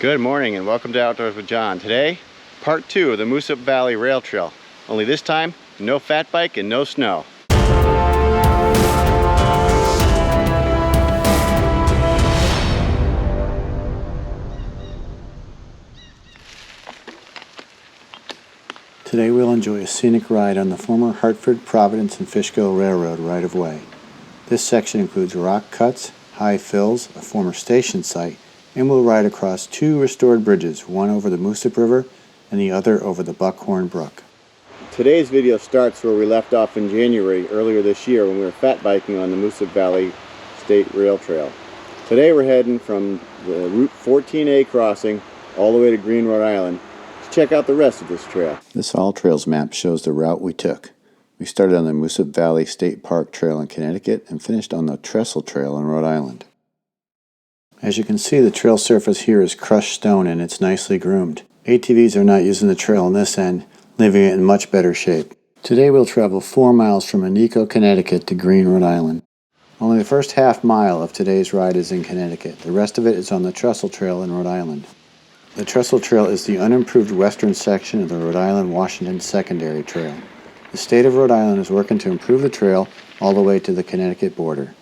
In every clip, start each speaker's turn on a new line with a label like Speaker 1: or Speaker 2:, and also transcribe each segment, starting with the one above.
Speaker 1: Good morning and welcome to Outdoors with John. Today, part 2 of the Moosup Valley Rail Trail. Only this time, no fat bike and no snow.
Speaker 2: Today we'll enjoy a scenic ride on the former Hartford, Providence, and Fishkill Railroad right-of-way. This section includes rock cuts, high fills, a former station site, and we'll ride across 2 restored bridges, one over the Moosup River and the other over the Buckhorn Brook. Today's video starts where we left off in January earlier this year when we were fat biking on the Moosup Valley State Rail Trail. Today we're heading from the Route 14A crossing all the way to Greene, Rhode Island to check out the rest of this trail. This All Trails map shows the route we took. We started on the Moosup Valley State Park Trail in Connecticut and finished on the Trestle Trail in Rhode Island. As you can see, the trail surface here is crushed stone and it's nicely groomed. ATVs are not using the trail on this end, leaving it in much better shape. Today we'll travel 4 miles from Anico, Connecticut to Greene, Rhode Island. Only the first half mile of today's ride is in Connecticut. The rest of it is on the Trestle Trail in Rhode Island. The Trestle Trail is the unimproved western section of the Rhode Island-Washington Secondary Trail. The state of Rhode Island is working to improve the trail all the way to the Connecticut border.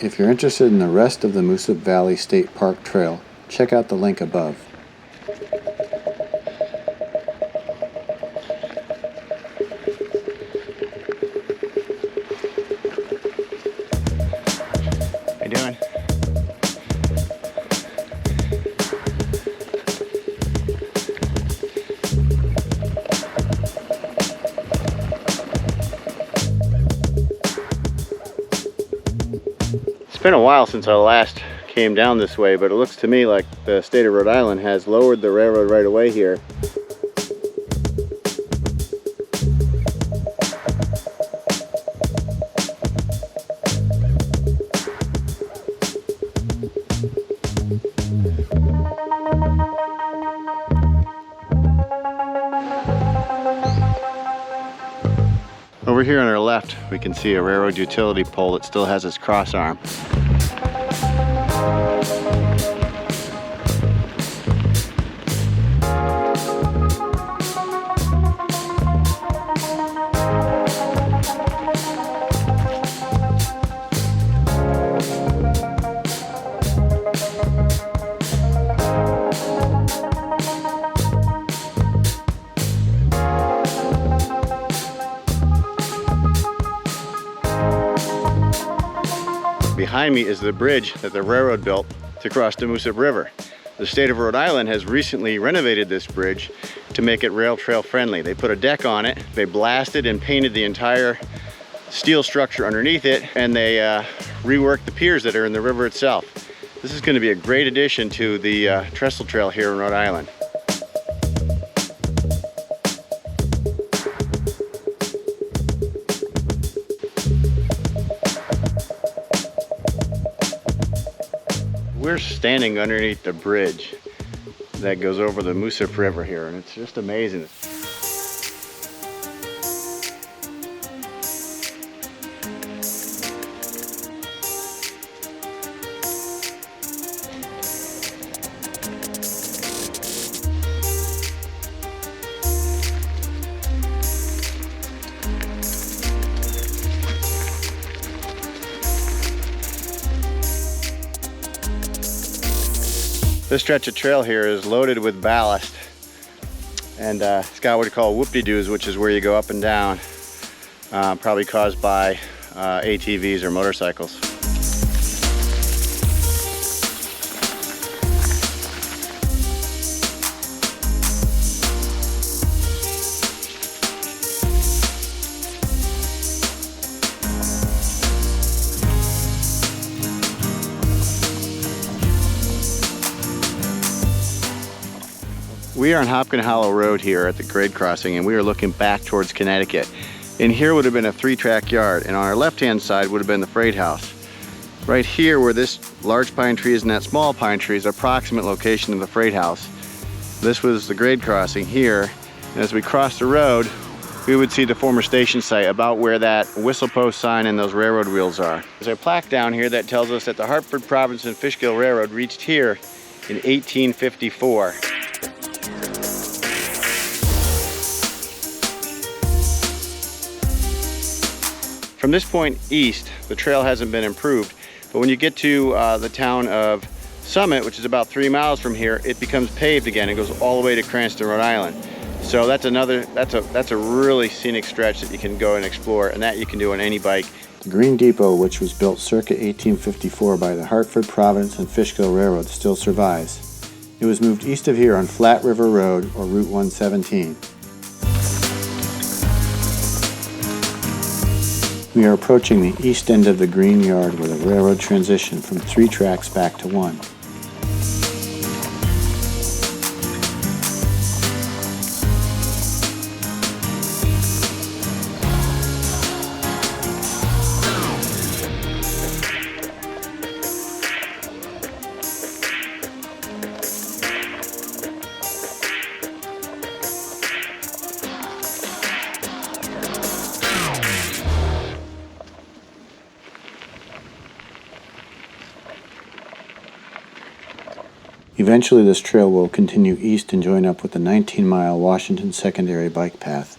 Speaker 2: If you're interested in the rest of the Moosup Valley State Park Trail, check out the link above.
Speaker 1: How you doing? It's been a while since I last came down this way, but it looks to me like the state of Rhode Island has lowered the railroad right away here. Over here on our left, we can see a railroad utility pole that still has its cross arm. Behind me is the bridge that the railroad built to cross the Moosup River. The state of Rhode Island has recently renovated this bridge to make it rail trail friendly. They put a deck on it, they blasted and painted the entire steel structure underneath it, and they reworked the piers that are in the river itself. This is going to be a great addition to the Trestle Trail here in Rhode Island. We're standing underneath the bridge that goes over the Moosup River here, and it's just amazing. This stretch of trail here is loaded with ballast, and it's got what we call whoop-de-doos, which is where you go up and down, probably caused by ATVs or motorcycles. We are on Hopkins Hollow Road here at the grade crossing, and we are looking back towards Connecticut. In here would have been a 3-track yard, and on our left-hand side would have been the freight house. Right here where this large pine tree is and that small pine tree is the approximate location of the freight house. This was the grade crossing here, and as we cross the road, we would see the former station site about where that whistle post sign and those railroad wheels are. There's a plaque down here that tells us that the Hartford, Providence, and Fishkill Railroad reached here in 1854. From this point east, the trail hasn't been improved, but when you get to the town of Summit, which is about 3 miles from here, it becomes paved again. It goes all the way to Cranston, Rhode Island. So that's a really scenic stretch that you can go and explore, and that you can do on any bike.
Speaker 2: The Greene Depot, which was built circa 1854 by the Hartford, Providence, and Fishkill Railroad, still survives. It was moved east of here on Flat River Road, or Route 117. We are approaching the east end of the Greene yard where the railroad transitioned from 3 tracks back to 1. Eventually this trail will continue east and join up with the 19-mile Washington Secondary bike path.